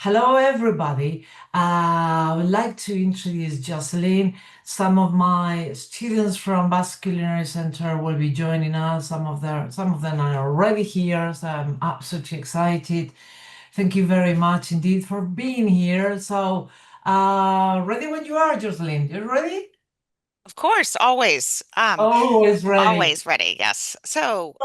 Hello, everybody. I would like to introduce Jocelyn. Some of my students from Basque Culinary Center will be joining us. Some of them are already here, so I'm absolutely excited. Thank you very much indeed for being here. So, ready when you are, Jocelyn. You ready? Of course, always. Always ready. Always ready. Yes. So,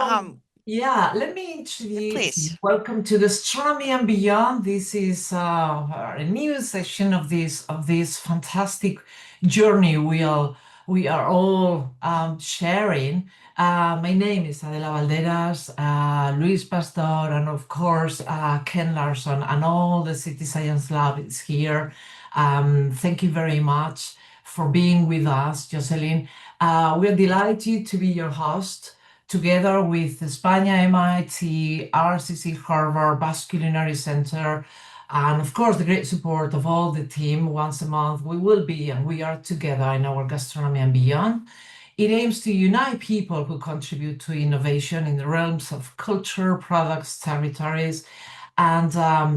Yeah, let me introduce you. please. Welcome to Gastronomy and Beyond. This is a new session of this fantastic journey we are all sharing. My name is Adela Valderas, Luis Pastor, and of course Ken Larson, and all the City Science Lab is here. Thank you very much for being with us, Jocelyn. We're delighted to be your host together with España, MIT, RCC, Harvard, Basque Culinary Center, and of course the great support of all the team. Once a month we will be and we are together in our Gastronomy and Beyond. It aims to unite people who contribute to innovation in the realms of culture, products, territories, and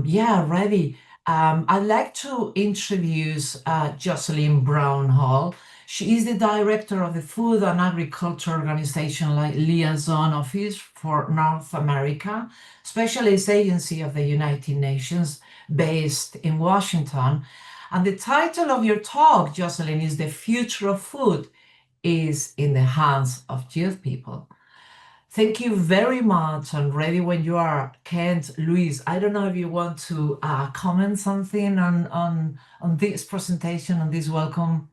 yeah, ready. I'd like to introduce Jocelyn Brown Hall. She is the director of the Food and Agriculture Organization like Liaison Office for North America, specialist agency of the United Nations based in Washington. And the title of your talk, Jocelyn, is The Future of Food is in the Hands of Youth People. Thank you very much. I'm ready when you are, Kent, Luis. I don't know if you want to comment something on this presentation, on this welcome.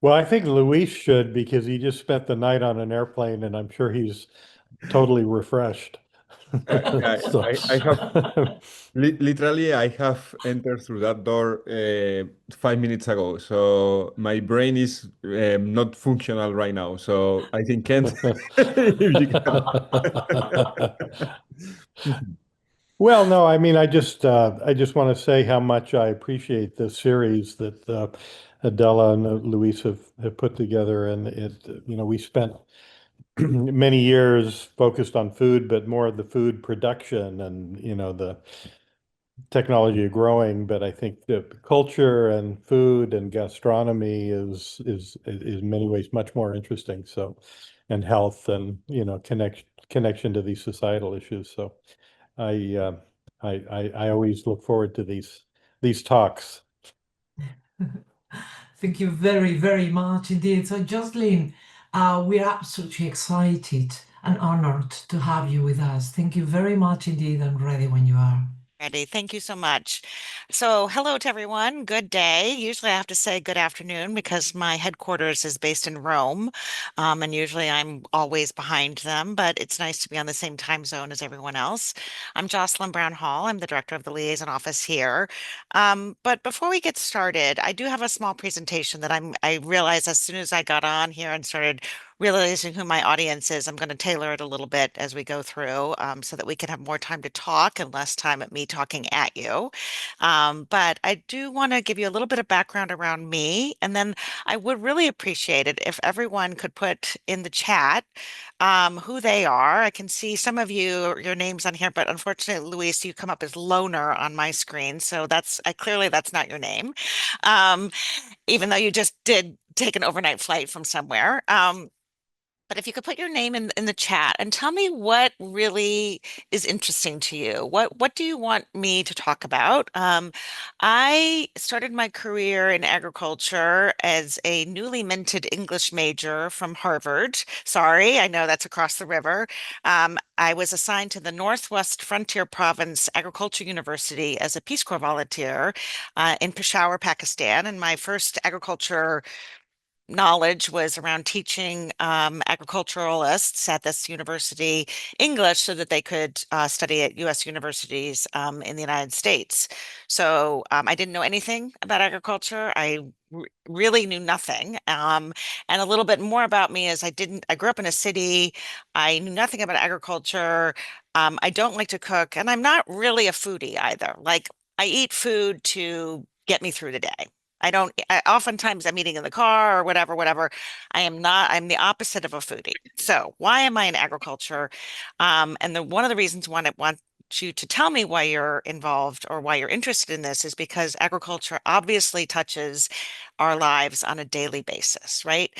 Well, I think Luis should because he just spent the night on an airplane and I'm sure he's totally refreshed. I, So, I have literally I have entered through that door 5 minutes ago, so my brain is not functional right now. So I think Kent, if you can. well, no, I mean, I just want to say how much I appreciate this series that Adela and Luis have put together, and we spent many years focused on food, but more of the food production and the technology are growing, but I think the culture and food and gastronomy is in many ways much more interesting. So, and health and connection to these societal issues. So, I I always look forward to these talks. Thank you very, very much indeed. So, Jocelyn, we're absolutely excited and honored to have you with us. Thank you very much indeed, and ready when you are. Ready. Thank you so much. So, hello to everyone. Good day. Usually I have to say good afternoon because my headquarters is based in Rome. And usually I'm always behind them, but it's nice to be on the same time zone as everyone else. I'm Jocelyn Brown Hall. I'm the director of the Liaison Office here. But before we get started, I do have a small presentation that I realized as soon as I got on here and started realizing who my audience is, I'm going to tailor it a little bit as we go through so that we can have more time to talk and less time at me talking at you. But I do want to give you a little bit of background around me, and then I would really appreciate it if everyone could put in the chat who they are. I can see some of your names on here, but unfortunately, Luis, you come up as loner on my screen, so clearly that's not your name, um, even though you just did take an overnight flight from somewhere. But if you could put your name in the chat and tell me what really is interesting to you. What do you want me to talk about? I started my career in agriculture as a newly minted English major from Harvard. Sorry, I know that's across the river. I was assigned to the Northwest Frontier Province Agriculture University as a Peace Corps volunteer in Peshawar, Pakistan. And my first agriculture knowledge was around teaching agriculturalists at this university English so that they could study at U.S. universities in the United States. So I didn't know anything about agriculture. I really knew nothing. And a little bit more about me is I grew up in a city. I knew nothing about agriculture. I don't like to cook, and I'm not really a foodie either. Like I eat food to get me through the day. Oftentimes I'm eating in the car or whatever. I'm the opposite of a foodie. So why am I in agriculture? And one of the reasons you to tell me why you're involved or why you're interested in this is because agriculture obviously touches our lives on a daily basis, right?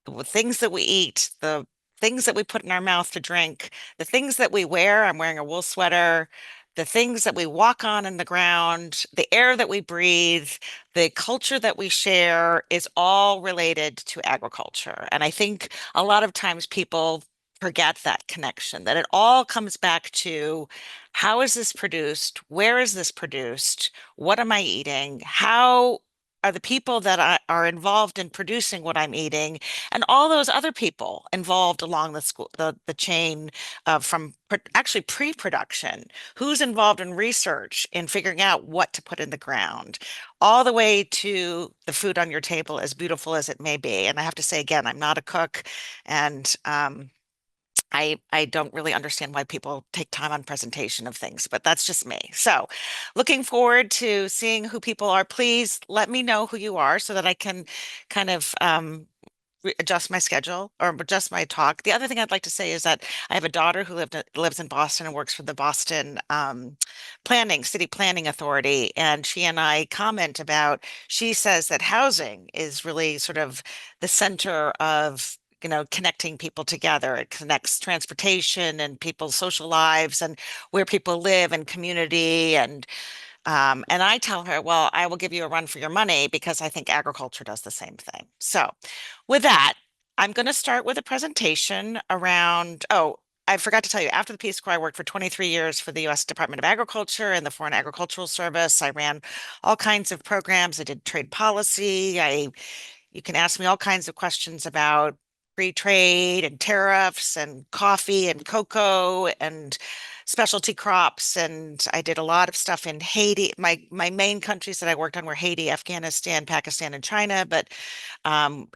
The things that we eat, the things that we put in our mouth to drink, the things that we wear. I'm wearing a wool sweater. The things that we walk on in the ground, the air that we breathe, the culture that we share is all related to agriculture. And I think a lot of times people forget that connection, that it all comes back to how is this produced? Where is this produced? What am I eating? How are the people that are involved in producing what I'm eating, and all those other people involved along the chain from actually pre-production, who's involved in research in figuring out what to put in the ground, all the way to the food on your table, as beautiful as it may be. And I have to say again, I'm not a cook, and I don't really understand why people take time on presentation of things, but that's just me. So, looking forward to seeing who people are. Please let me know who you are so that I can kind of adjust my schedule or adjust my talk. The other thing I'd like to say is that I have a daughter who lives in Boston and works for the Boston City Planning Authority, and she and I comment about. She says that housing is really sort of the center of connecting people together. It connects transportation and people's social lives and where people live and community and I tell her, well, I will give you a run for your money because I think agriculture does the same thing. So, with that, I'm going to start with a presentation around. Oh, I forgot to tell you, after the Peace Corps, I worked for 23 years for the U.S. Department of Agriculture and the Foreign Agricultural Service. I ran all kinds of programs. I did trade policy. You can ask me all kinds of questions about free trade and tariffs and coffee and cocoa and specialty crops. And I did a lot of stuff in Haiti. My main countries that I worked on were Haiti, Afghanistan, Pakistan, and China. But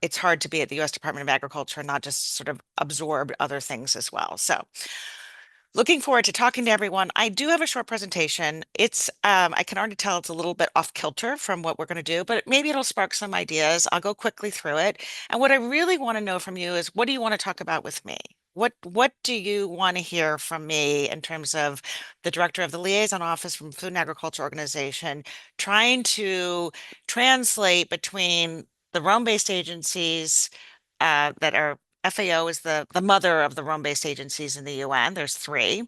it's hard to be at the U.S. Department of Agriculture and not just sort of absorb other things as well. So looking forward to talking to everyone. I do have a short presentation. I can already tell it's a little bit off kilter from what we're going to do, but maybe it'll spark some ideas. I'll go quickly through it. And what I really want to know from you is, what do you want to talk about with me? What do you want to hear from me in terms of the director of the Liaison Office from Food and Agriculture Organization, trying to translate between the Rome-based agencies that are FAO is the mother of the Rome-based agencies in the UN. There's three,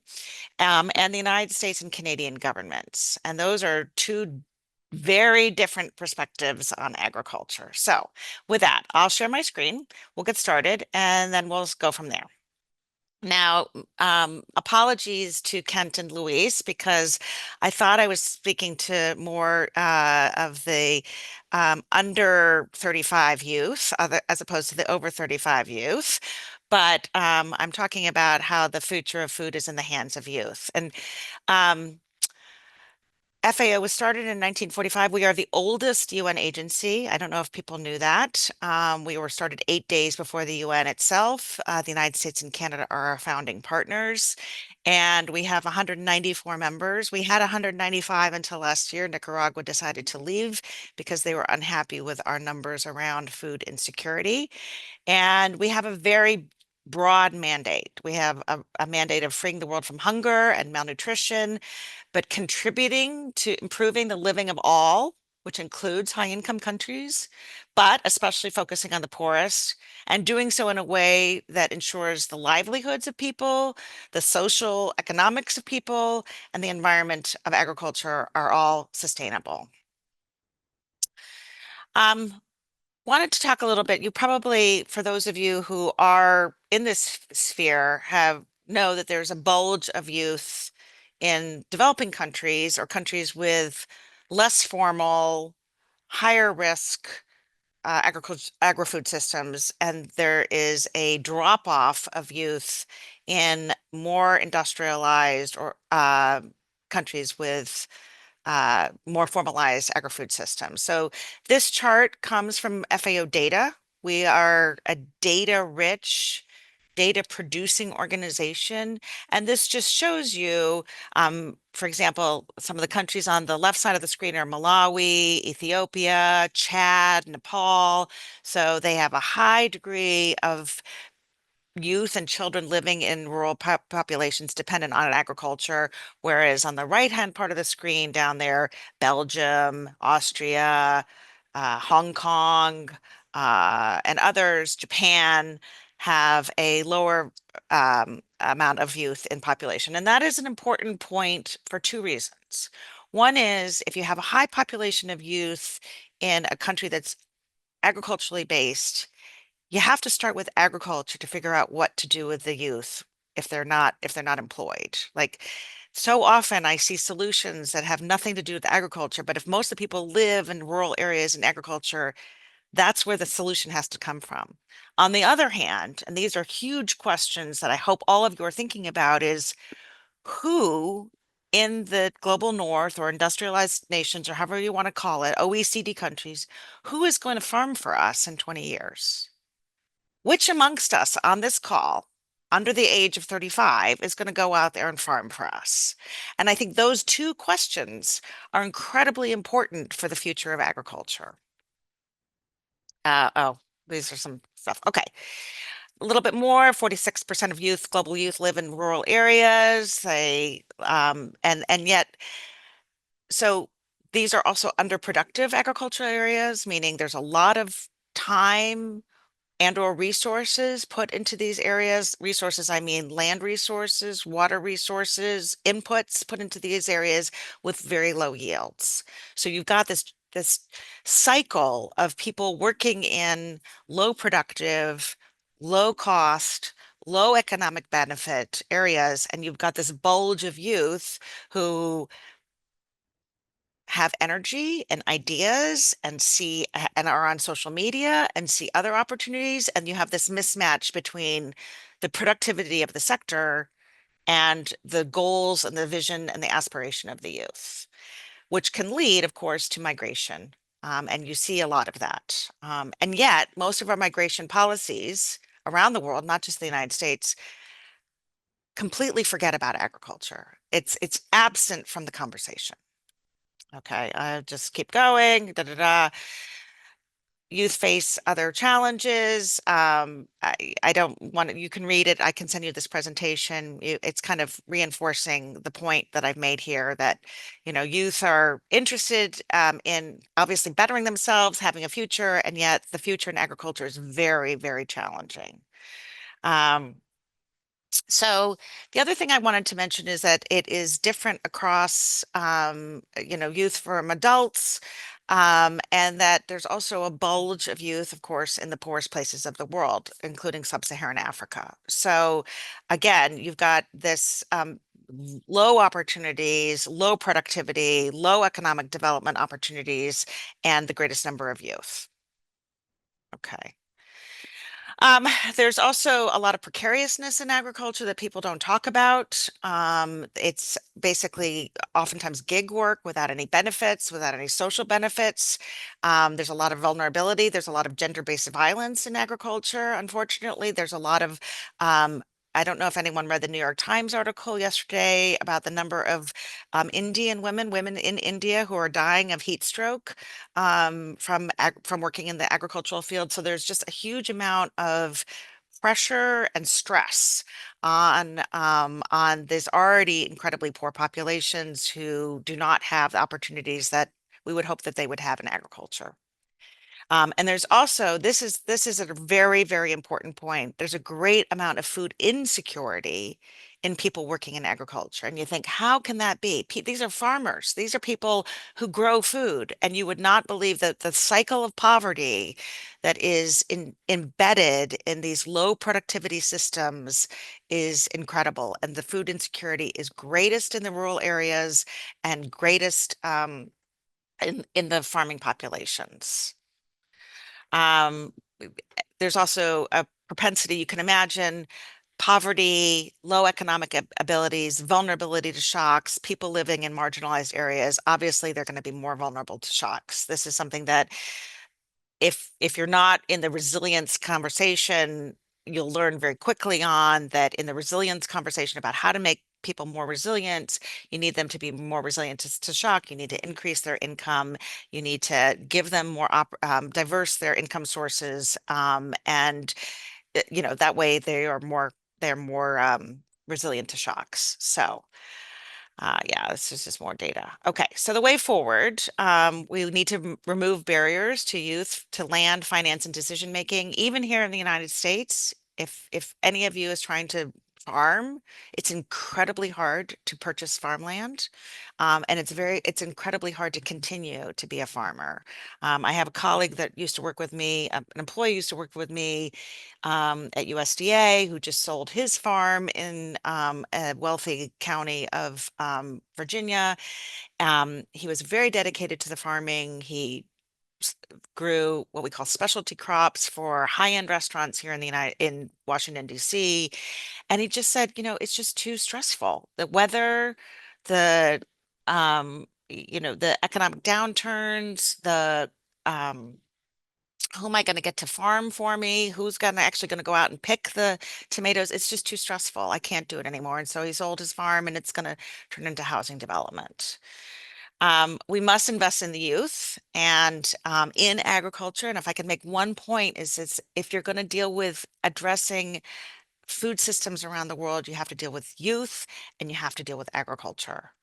and the United States and Canadian governments. And those are two very different perspectives on agriculture. So with that, I'll share my screen. We'll get started, and then we'll go from there. Now, apologies to Kent and Luis because I thought I was speaking to more of the under 35 youth as opposed to the over 35 youth. But I'm talking about how the future of food is in the hands of youth. And um, FAO was started in 1945. We are the oldest UN agency. I don't know if people knew that. We were started 8 days before the UN itself. The United States and Canada are our founding partners, and we have 194 members. We had 195 until last year. Nicaragua decided to leave because they were unhappy with our numbers around food insecurity. And we have a very broad mandate. We have a mandate of freeing the world from hunger and malnutrition, but contributing to improving the living of all, which includes high income countries, but especially focusing on the poorest, and doing so in a way that ensures the livelihoods of people, the social economics of people, and the environment of agriculture are all sustainable. Um, Wanted to talk a little bit. You probably, for those of you who are in this sphere, have know that there's a bulge of youth in developing countries or countries with less formal, higher risk agri-food systems, and there is a drop off of youth in more industrialized or countries with more formalized agri-food systems. So this chart comes from FAO data. We are a data-rich, data-producing organization, and this just shows you, for example, some of the countries on the left side of the screen are Malawi, Ethiopia, Chad, Nepal. So they have a high degree of youth and children living in rural populations dependent on agriculture, whereas on the right-hand part of the screen down there, Belgium, Austria, Hong Kong, and others, Japan, have a lower amount of youth in population. And that is an important point for two reasons. One is if you have a high population of youth in a country that's agriculturally based, you have to start with agriculture to figure out what to do with the youth if they're not employed. Like so often I see solutions that have nothing to do with agriculture, but if most of the people live in rural areas in agriculture, that's where the solution has to come from. On the other hand, and these are huge questions that I hope all of you are thinking about, is who in the global north or industrialized nations, or however you want to call it, OECD countries, who is going to farm for us in 20 years? Which amongst us on this call under the age of 35 is going to go out there and farm for us? And I think those two questions are incredibly important for the future of agriculture. Oh, these are some stuff. Okay. A little bit more, 46% of global youth live in rural areas. And yet, so these are also underproductive agricultural areas, meaning there's a lot of time and or resources put into these areas. Resources, I mean land resources, water resources, inputs put into these areas with very low yields. So you've got this cycle of people working in low productive, low cost, low economic benefit areas, and you've got this bulge of youth who have energy and ideas and see and are on social media and see other opportunities, and you have this mismatch between the productivity of the sector and the goals and the vision and the aspiration of the youth, which can lead, of course, to migration. And you see a lot of that. And yet, most of our migration policies around the world, not just the United States, completely forget about agriculture. It's absent from the conversation. Okay, I just keep going. Da, da, da. Youth face other challenges. I don't want to, you can read it. I can send you this presentation. It's kind of reinforcing the point that I've made here that, youth are interested in obviously bettering themselves, having a future, and yet the future in agriculture is very, very challenging. So the other thing I wanted to mention is that it is different across, youth from adults, and that there's also a bulge of youth, of course, in the poorest places of the world, including sub-Saharan Africa. So again, you've got this low opportunities, low productivity, low economic development opportunities, and the greatest number of youth. Okay. There's also a lot of precariousness in agriculture that people don't talk about. It's basically oftentimes gig work without any benefits, without any social benefits. There's a lot of vulnerability. There's a lot of gender-based violence in agriculture. Unfortunately, there's a lot of I don't know if anyone read the New York Times article yesterday about the number of Indian women in India who are dying of heat stroke from working in the agricultural field. So there's just a huge amount of pressure and stress on these already incredibly poor populations who do not have the opportunities that we would hope that they would have in agriculture. And there's also, this is a very, very important point. There's a great amount of food insecurity in people working in agriculture. And you think, how can that be? These are farmers. These are people who grow food. And you would not believe that the cycle of poverty that is embedded in these low productivity systems is incredible. And the food insecurity is greatest in the rural areas and greatest in the farming populations. Um, there's also a propensity, you can imagine, poverty, low economic abilities, vulnerability to shocks, people living in marginalized areas. Obviously, they're going to be more vulnerable to shocks. This is something that if you're not in the resilience conversation, you'll learn very quickly on that in the resilience conversation about how to make people more resilient, you need them to be more resilient to shock. You need to increase their income. You need to give them more diverse their income sources. And that way they're more resilient to shocks. So yeah, this is just more data. Okay, so the way forward, we need to remove barriers to youth, to land, finance, and decision making. Even here in the United States, if any of you is trying to farm, it's incredibly hard to purchase farmland, and it's incredibly hard to continue to be a farmer. I have a colleague that used to work with me, an employee used to work with me at USDA, who just sold his farm in a wealthy county of Virginia. He was very dedicated to the farming. He grew what we call specialty crops for high-end restaurants here in Washington, D.C. And he just said, it's just too stressful. The weather, the economic downturns, who am I going to get to farm for me? Who's actually going to go out and pick the tomatoes? It's just too stressful. I can't do it anymore. And so he sold his farm, and it's going to turn into housing development. We must invest in the youth and in agriculture. And if I can make one point is if you're going to deal with addressing food systems around the world, you have to deal with youth and you have to deal with agriculture.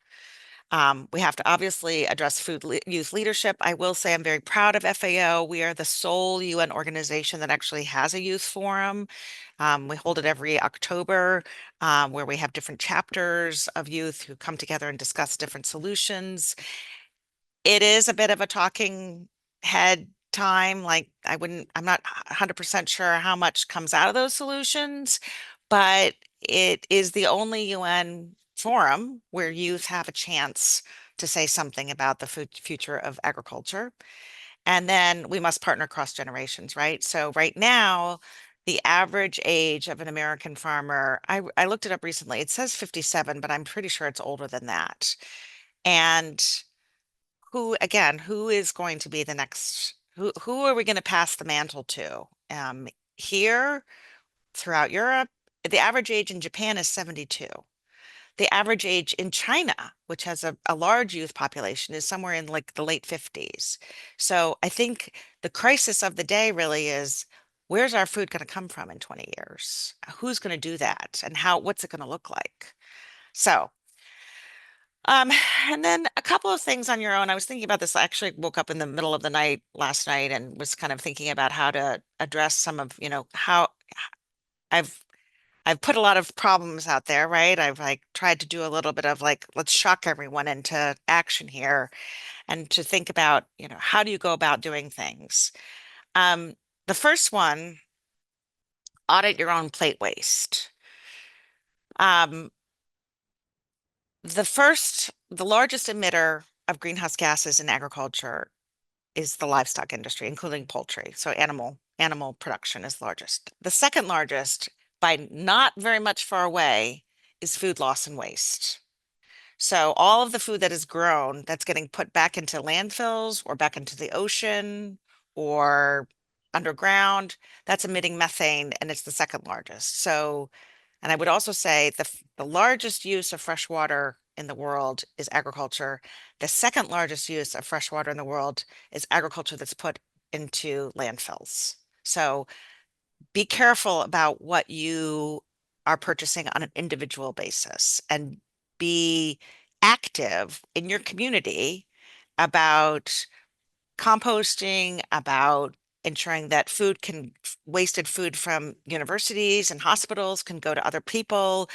We have to obviously address youth leadership. I will say I'm very proud of FAO. We are the sole UN organization that actually has a youth forum. We hold it every October, where we have different chapters of youth who come together and discuss different solutions. It is a bit of a talking head time. Like I'm not 100% sure how much comes out of those solutions, but it is the only UN forum where youth have a chance to say something about the future of agriculture. And then we must partner across generations, right? So right now, the average age of an American farmer, I looked it up recently, it says 57, but I'm pretty sure it's older than that. And who is going to be the next, who are we going to pass the mantle to? Here, throughout Europe, the average age in Japan is 72. The average age in China, which has a large youth population, is somewhere in like the late 50s. So I think the crisis of the day really is, where's our food going to come from in 20 years? Who's going to do that? And what's it going to look like? So, and then a couple of things on your own. I was thinking about this. I actually woke up in the middle of the night last night and was kind of thinking about how to address some of, how I've I've put a lot of problems out there, right? I've like tried to do a little bit of like, let's shock everyone into action here and to think about, how do you go about doing things? Um, the first one, audit your own plate waste. Um, the largest emitter of greenhouse gases in agriculture is the livestock industry, including poultry. So animal production is largest. The second largest, by not very much far away, is food loss and waste. So all of the food that is grown that's getting put back into landfills or back into the ocean or underground, that's emitting methane, and it's the second largest. So, and I would also say the largest use of fresh water in the world is agriculture. The second largest use of fresh water in the world is agriculture that's put into landfills. So be careful about what you are purchasing on an individual basis and be active in your community about composting, about ensuring that wasted food from universities and hospitals can go to other people.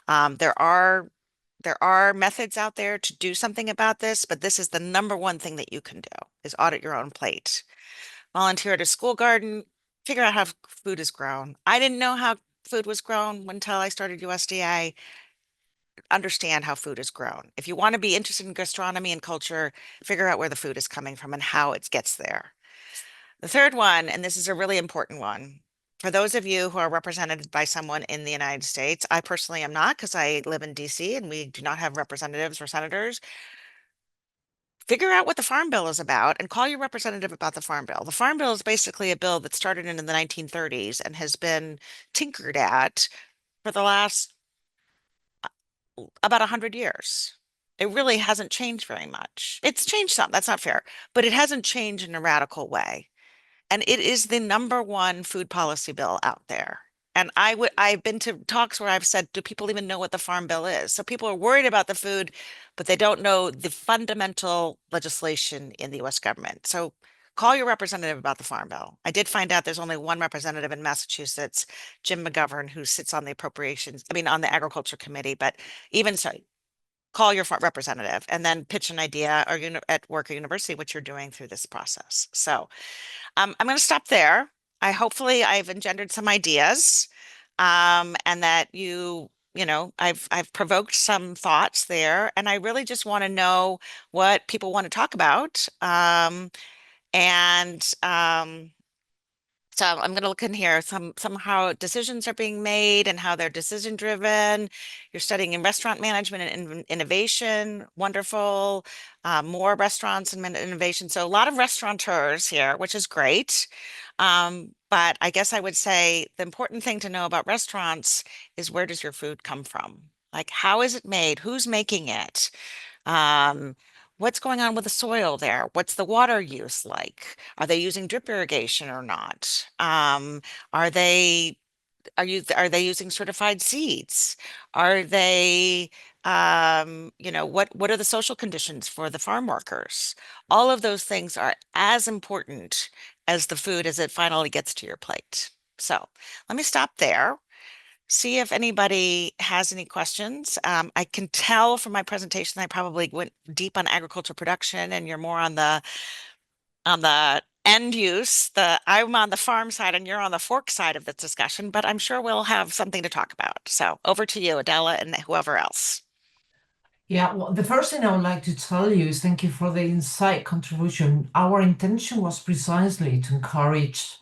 There are methods out there to do something about this, but this is the number one thing that you can do is audit your own plate. Volunteer at a school garden, figure out how food is grown. I didn't know how food was grown until I started USDA. Understand how food is grown. If you want to be interested in gastronomy and culture, figure out where the food is coming from and how it gets there. The third one, and this is a really important one, for those of you who are represented by someone in the United States, I personally am not because I live in DC and we do not have representatives or senators. Figure out what the Farm Bill is about and call your representative about the Farm Bill. The Farm Bill is basically a bill that started in the 1930s and has been tinkered at for the last about 100 years. It really hasn't changed very much. It's changed some, that's not fair, but it hasn't changed in a radical way. And it is the number one food policy bill out there. And I've been to talks where I've said, do people even know what the Farm Bill is? So people are worried about the food, but they don't know the fundamental legislation in the US government. So call your representative about the Farm Bill. I did find out there's only one representative in Massachusetts, Jim McGovern, who sits on the on the Agriculture Committee. But even so, call your representative and then pitch an idea or at work or university, what you're doing through this process. So I'm going to stop there. Hopefully I've engendered some ideas, and that I've provoked some thoughts there, and I really just want to know what people want to talk about. And so I'm going to look in here. Somehow decisions are being made and how they're decision driven. You're studying in restaurant management and innovation. Wonderful. More restaurants and innovation. So a lot of restaurateurs here, which is great. But I guess I would say the important thing to know about restaurants is, where does your food come from? Like, how is it made? Who's making it? Um, what's going on with the soil there? What's the water use like? Are they using drip irrigation or not? Are they are they using certified seeds? Are they what are the social conditions for the farm workers? All of those things are as important as the food as it finally gets to your plate. So let me stop there, see if anybody has any questions. I can tell from my presentation I probably went deep on agriculture production, and you're more on the end use. I'm on the farm side and you're on the fork side of this discussion, but I'm sure we'll have something to talk about. So over to you, Adela, and whoever else. Yeah, well, the first thing I would like to tell you is thank you for the insight contribution. Our intention was precisely to encourage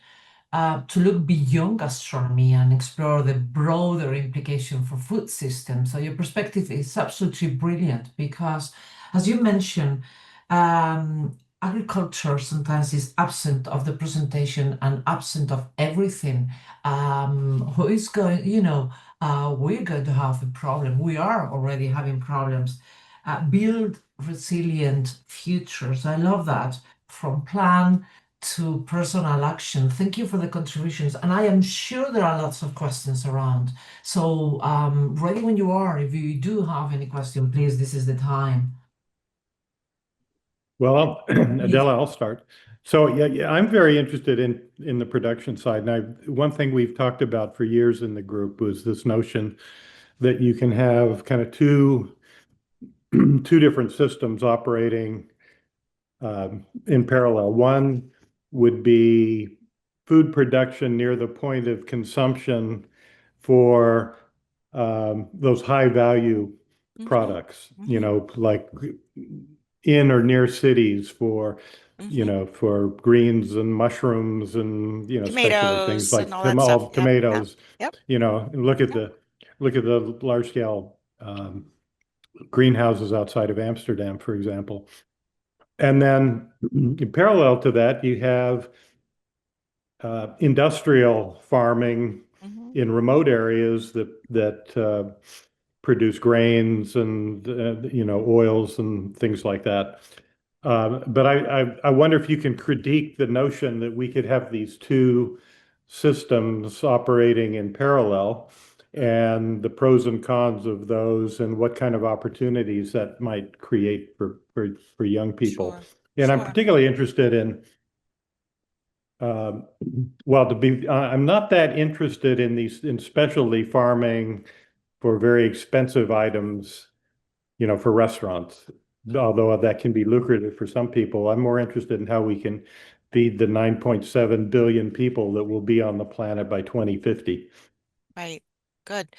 to look beyond gastronomy and explore the broader implication for food systems. So your perspective is absolutely brilliant because, as you mentioned, agriculture sometimes is absent of the presentation and absent of everything. Who is going, we're going to have a problem. We are already having problems. Build resilient futures. I love that. From plan to personal action. Thank you for the contributions. And I am sure there are lots of questions around. So ready when you are. If you do have any question, please, this is the time. Well, Adela, I'll start. So yeah, I'm very interested in the production side. And one thing we've talked about for years in the group was this notion that you can have kind of two different systems operating in parallel. One would be food production near the point of consumption for those high value products, like in or near cities for, for greens and mushrooms and, specialty things Tomatoes like and all that stuff. Yep, tomatoes, yep, and look at the large scale greenhouses outside of Amsterdam, for example. And then in parallel to that, you have industrial farming in remote areas that produce grains and oils and things like that. But I wonder if you can critique the notion that we could have these two systems operating in parallel, and the pros and cons of those, and what kind of opportunities that might create for young people. Sure, And I'm sure. particularly interested in, I'm not that interested in specialty farming for very expensive items, for restaurants, although that can be lucrative for some people. I'm more interested in how we can feed the 9.7 billion people that will be on the planet by 2050. Right. Good.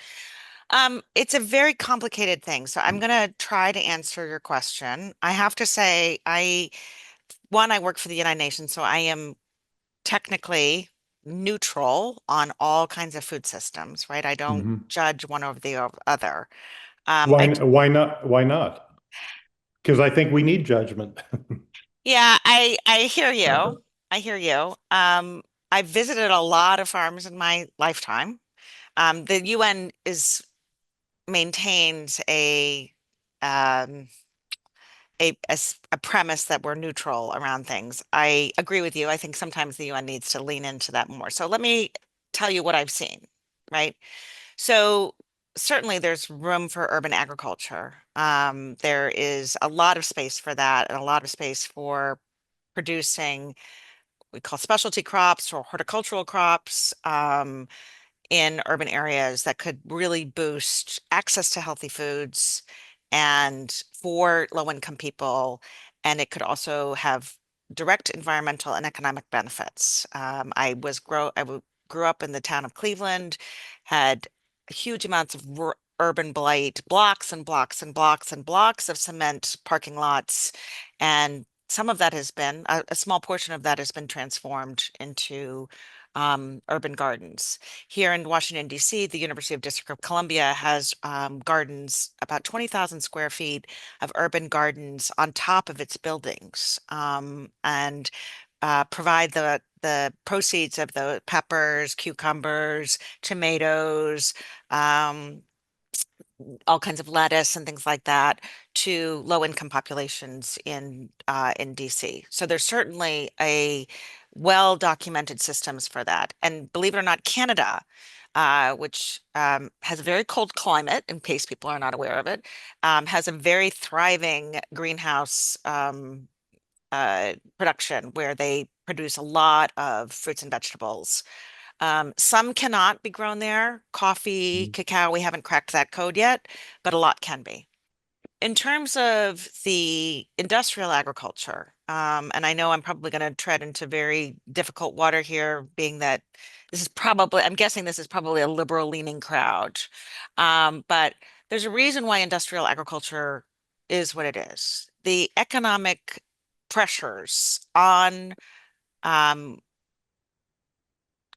It's a very complicated thing, so I'm going to try to answer your question. I have to say, I work for the United Nations, so I am technically neutral on all kinds of food systems, right? I don't judge one over the other. Why not? Why not? Because I think we need judgment. Yeah, I hear you. I hear you. I visited a lot of farms in my lifetime. The UN is maintains um, a premise that we're neutral around things. I agree with you. I think sometimes the UN needs to lean into that more. So let me tell you what I've seen. right? So certainly there's room for urban agriculture. There is a lot of space for that and a lot of space for producing we call specialty crops or horticultural crops. In urban areas that could really boost access to healthy foods and for low-income people. And it could also have direct environmental and economic benefits. Grew up in the town of Cleveland, had huge amounts of urban blight, blocks and blocks and blocks and blocks of cement parking lots. And some of that has been, a small portion of that has been transformed into urban gardens. Here in Washington, D.C., the University of District of Columbia has gardens, about 20,000 square feet of urban gardens on top of its buildings, and provide the proceeds of the peppers, cucumbers, tomatoes, um, all kinds of lettuce and things like that to low income populations in DC. So there's certainly a well documented systems for that. And believe it or not, Canada, which has a very cold climate, in case people are not aware of it, has a very thriving greenhouse production where they produce a lot of fruits and vegetables. Some cannot be grown there. Coffee, Mhm. cacao, we haven't cracked that code yet, but a lot can be. In terms of the industrial agriculture, and I know I'm probably going to tread into very difficult water here, being that I'm guessing this is probably a liberal leaning crowd. But there's a reason why industrial agriculture is what it is. The economic pressures on um,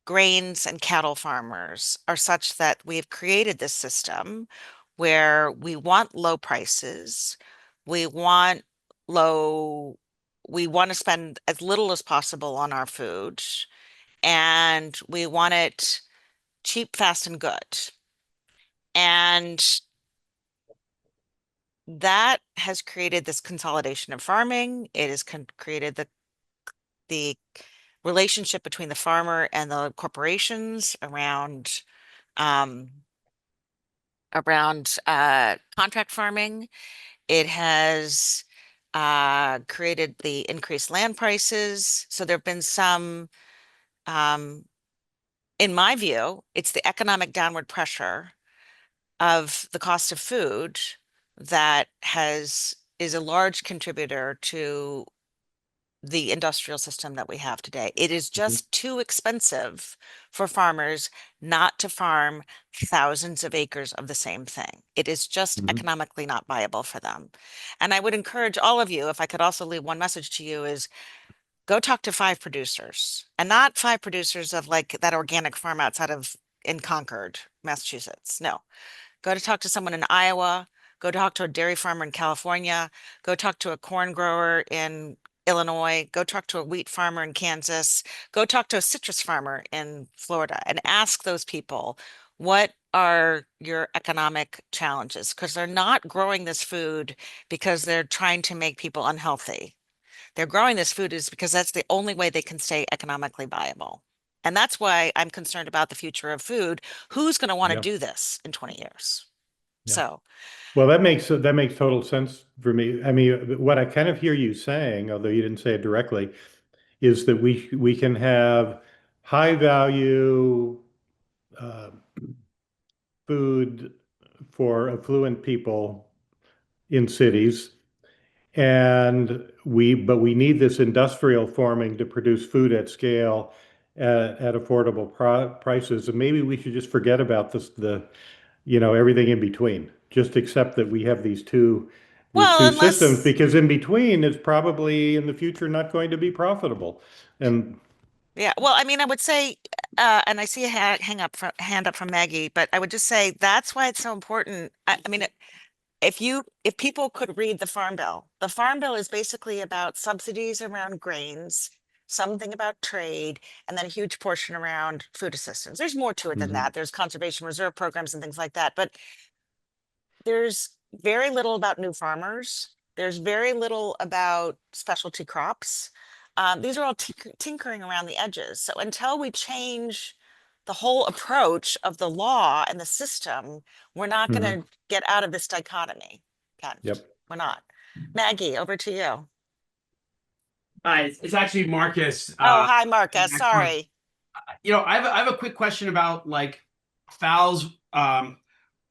grains and cattle farmers are such that we've created this system where we want low prices, we want low, we want to spend as little as possible on our food, and we want it cheap, fast, and good. And that has created this consolidation of farming. It has created the relationship between the farmer and the corporations um, around contract farming. It has created the increased land prices. So there have been um, in my view, it's the economic downward pressure of the cost of food that is a large contributor to the industrial system that we have today. It is Mhm. just too expensive for farmers not to farm thousands of acres of the same thing. It is just Mhm. economically not viable for them. And I would encourage all of you, if I could also leave one message to you, is go talk to five producers and not five producers of like that organic farm outside of in Concord, Massachusetts. No, go to talk to someone in Iowa, go talk to a dairy farmer in California, go talk to a corn grower in Illinois, go talk to a wheat farmer in Kansas, go talk to a citrus farmer in Florida and ask those people, what are your economic challenges? Because they're not growing this food because they're trying to make people unhealthy. They're growing this food is because that's the only way they can stay economically viable. And that's why I'm concerned about the future of food. Who's going to want to Yeah, do this in 20 years? yeah. So, Well, that makes total sense for me. I mean, what I kind of hear you saying, although you didn't say it directly, is that we can have high value uh, food for affluent people in cities, and we need this industrial farming to produce food at scale at affordable prices. And maybe we should just forget about everything in between. Just accept that we have these well, two systems, unless, because in between is probably in the future not going to be profitable. And yeah, well, I mean, I would say, and I see a hand up from Maggie, but I would just say that's why it's so important. I mean, if people could read the Farm Bill is basically about subsidies around grains, something about trade, and then a huge portion around food assistance. There's more to it than Mhm. that. There's conservation reserve programs and things like that. But there's very little about new farmers. There's very little about specialty crops. These are all tinkering around the edges. So until we change the whole approach of the law and the system, we're not going to get out of this dichotomy. Ken, Yep. we're not. Maggie, over to you. Hi, it's actually Marcus. Oh, hi, Marcus. Excellent. Sorry. I have a quick question about like FAO's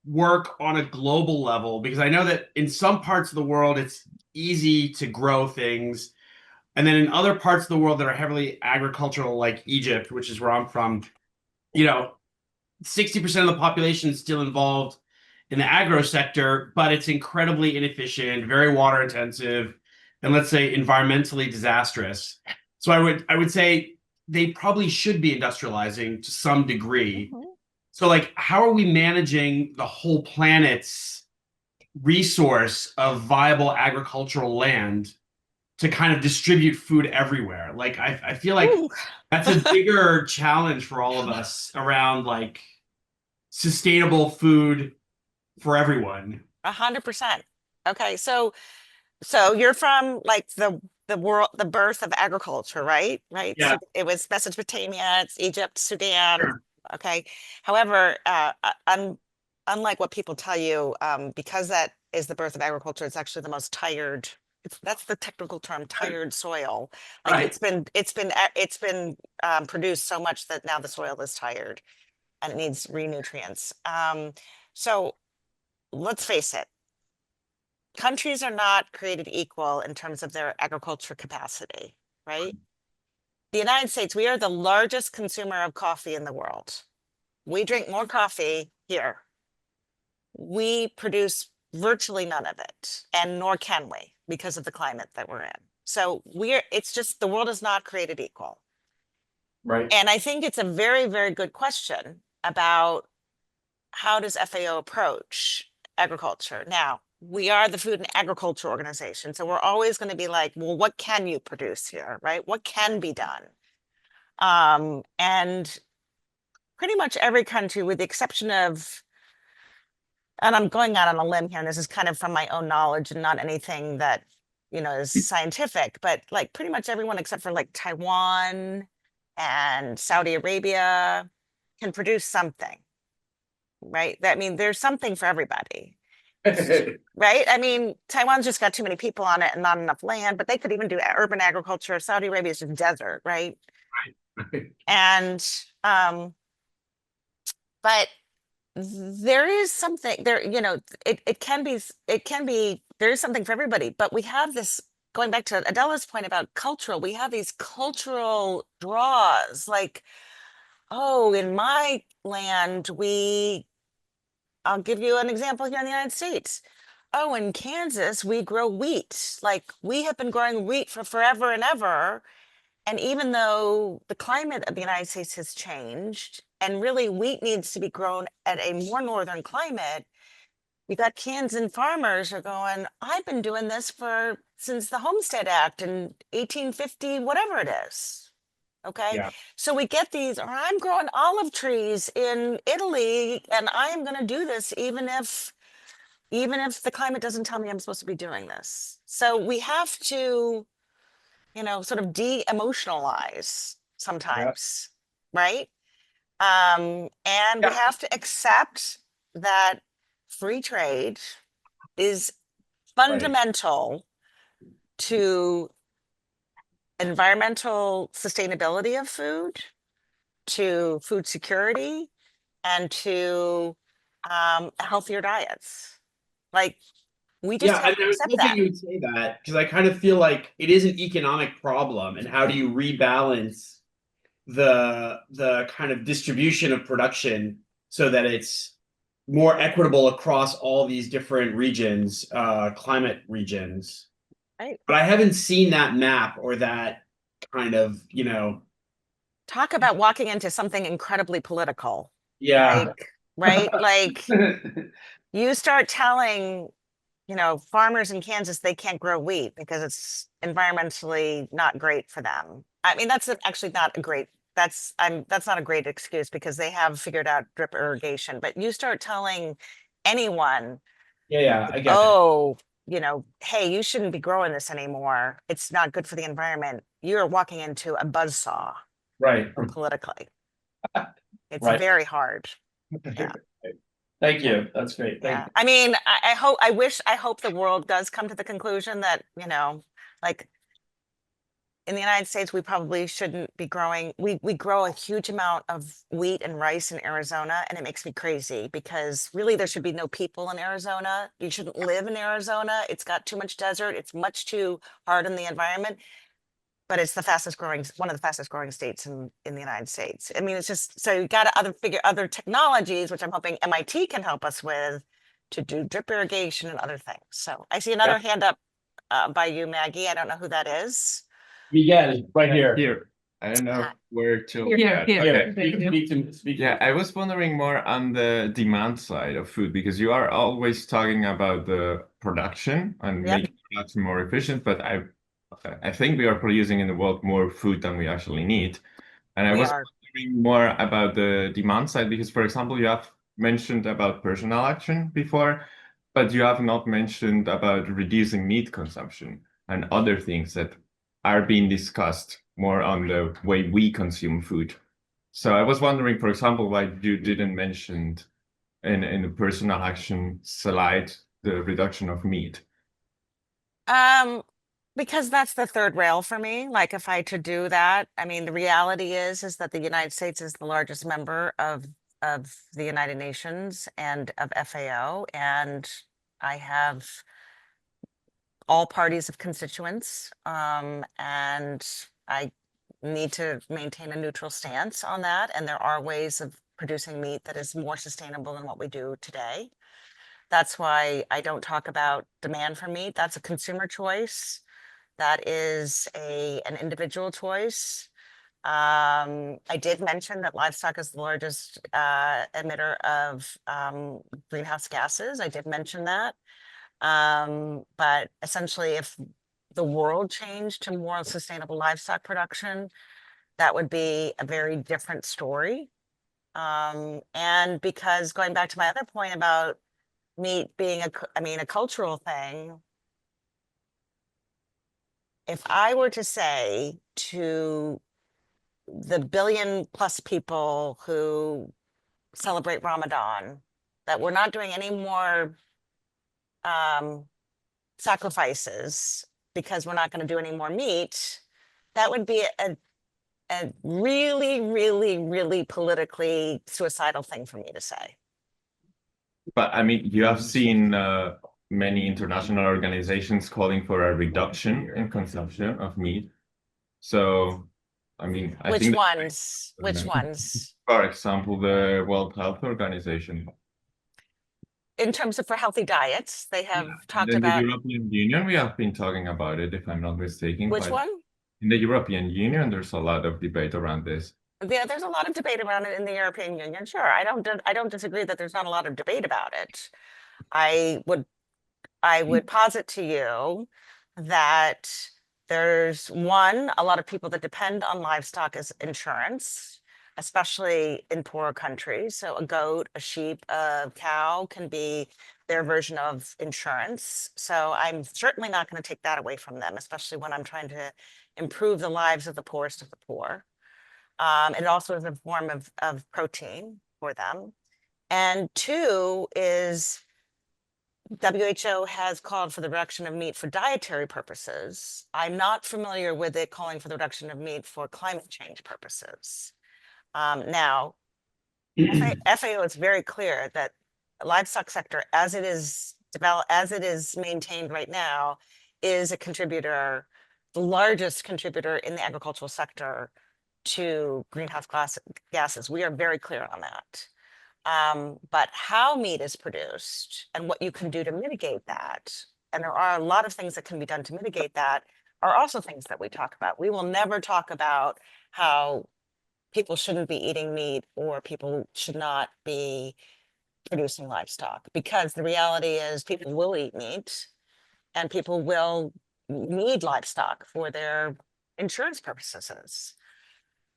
work on a global level, because I know that in some parts of the world it's easy to grow things, and then in other parts of the world that are heavily agricultural, like Egypt, which is where I'm from, 60% of the population is still involved in the agro sector, but it's incredibly inefficient, very water intensive, and let's say environmentally disastrous. So I would say they probably should be industrializing to some degree. So like, how are we managing the whole planet's resource of viable agricultural land to kind of distribute food everywhere? Like, I feel like that's a bigger challenge for all of us around like sustainable food for everyone. 100%. Okay, so you're from like the world, the birth of agriculture, right? Right. Yeah. So it was Mesopotamia, it's Egypt, Sudan. Sure. Okay. However, unlike what people tell you, because that is the birth of agriculture, it's actually the most tired. That's the technical term, tired soil. Like Right. it's been produced so much that now the soil is tired and it needs renutrients. So let's face it, countries are not created equal in terms of their agriculture capacity, right? The United States, we are the largest consumer of coffee in the world. We drink more coffee here. We produce virtually none of it, and nor can we because of the climate that we're in. So it's just the world is not created equal. Right. And I think it's a very, very good question about how does FAO approach agriculture? Now, we are the Food and Agriculture Organization, so we're always going to be like, well, what can you produce here, right? What can be done? And pretty much every country, with the exception of, and I'm going out on a limb here, and this is kind of from my own knowledge and not anything that, is scientific, but like pretty much everyone except for like Taiwan and Saudi Arabia can produce something, right? I mean, there's something for everybody. Right? I mean, Taiwan's just got too many people on it and not enough land, but they could even do urban agriculture. Saudi Arabia is just desert, right? Right. And but there is something there, it can be there is something for everybody, but we have this, going back to Adela's point about cultural, we have these cultural draws, like, oh, in my land, I'll give you an example here in the United States. Oh, in Kansas, we grow wheat. Like, we have been growing wheat for forever and ever. And even though the climate of the United States has changed, and really wheat needs to be grown at a more northern climate, we got Kansan farmers are going, I've been doing this since the Homestead Act in 1850, whatever it is. Okay. Yeah. So we get these, or I'm growing olive trees in Italy, and I am going to do this even if the climate doesn't tell me I'm supposed to be doing this. So we have to, sort of de-emotionalize sometimes, right? And we have to accept that free trade is fundamental to environmental sustainability of food, to food security, and to healthier diets. Like, we just have to I was accept hoping that. you would say that, because I kind of feel like it is an economic problem, and how do you rebalance the kind of distribution of production so that it's more equitable across all these different regions, climate regions. Right. But I haven't seen that map or that kind of, Talk about walking into something incredibly political. yeah. Right? Like, you start telling, farmers in Kansas they can't grow wheat because it's environmentally not great for them. I mean, that's actually not a great, that's not a great excuse, because they have figured out drip irrigation. But you start telling anyone, Yeah, I get it. oh, hey, you shouldn't be growing this anymore. It's not good for the environment. You're walking into a buzzsaw Right. politically. It's Right. very hard. Yeah. Thank you. That's great. Thank Yeah. I mean, I hope the world does come to the conclusion that, you know, like in the United States, we probably shouldn't be growing. We grow a huge amount of wheat and rice in Arizona, and it makes me crazy because really there should be no people in Arizona. You shouldn't live in Arizona. It's got too much desert. It's much too hard on the environment. But it's the fastest growing, one of the fastest growing states in the United States. I mean, it's just so you got to figure other technologies, which I'm hoping MIT can help us with, to do drip irrigation and other things. So I see another hand up by you, Maggie. I don't know who that is. Miguel, right here. Here. I don't know where to Here, look at. here. Okay. Speak. Yeah, I was wondering more on the demand side of food because you are always talking about the production and Yep. making production more efficient, but I think we are producing in the world more food than we actually need. And I We was are. wondering more about the demand side because, for example, you have mentioned about personal action before, but you have not mentioned about reducing meat consumption and other things that are being discussed more on the way we consume food. So I was wondering, for example, why you didn't mention in the personal action slide the reduction of meat. Because that's the third rail for me. Like if I to do that, I mean, the reality is that the United States is the largest member of the United Nations and of FAO, and I have all parties of constituents, and I need to maintain a neutral stance on that. And there are ways of producing meat that is more sustainable than what we do today. That's why I don't talk about demand for meat. That's a consumer choice. That is an individual choice. I did mention that livestock is the largest emitter of greenhouse gases. I did mention that. But essentially, if the world changed to more sustainable livestock production, that would be a very different story. And because going back to my other point about meat being a cultural thing, if I were to say to the billion plus people who celebrate Ramadan that we're not doing any more sacrifices because we're not going to do any more meat, that would be a really, really, really politically suicidal thing for me to say. But I mean, you have seen many international organizations calling for a reduction in consumption of meat. So, I mean, I Which think ones? Which ones? for example, the World Health Organization. In terms of for healthy diets, they have talked In the about European Union, we have been talking about it, if I'm not mistaken. which but one? in the European Union, there's a lot of debate around this. Yeah, there's a lot of debate around it in the European Union. Sure, I don't disagree that there's not a lot of debate about it. I would posit to you that there's a lot of people that depend on livestock as insurance, especially in poorer countries. So a goat, a sheep, a cow can be their version of insurance. So I'm certainly not going to take that away from them, especially when I'm trying to improve the lives of the poorest of the poor. It also is a form of protein for them. And two is WHO has called for the reduction of meat for dietary purposes. I'm not familiar with it calling for the reduction of meat for climate change purposes. Now, FAO is very clear that the livestock sector, as it is developed, as it is maintained right now, is a contributor, the largest contributor in the agricultural sector to greenhouse gases. We are very clear on that. But how meat is produced and what you can do to mitigate that, and there are a lot of things that can be done to mitigate that, are also things that we talk about. We will never talk about how people shouldn't be eating meat or people should not be producing livestock, because the reality is people will eat meat and people will need livestock for their insurance purposes.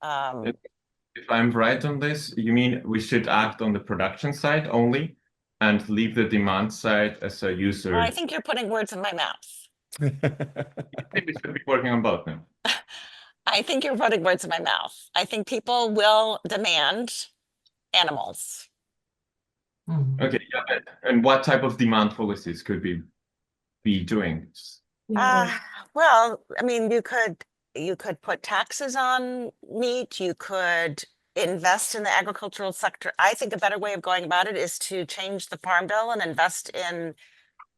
If I'm right on this, you mean we should act on the production side only and leave the demand side as a user? Well, I think you're putting words in my mouth. I think we should be working on both now. I think you're putting words in my mouth. I think people will demand animals. Mhm. Okay, yeah. And what type of demand policies could we be doing? Yeah, Well, I mean, you could put taxes on meat, you could invest in the agricultural sector. I think a better way of going about it is to change the farm bill and invest in,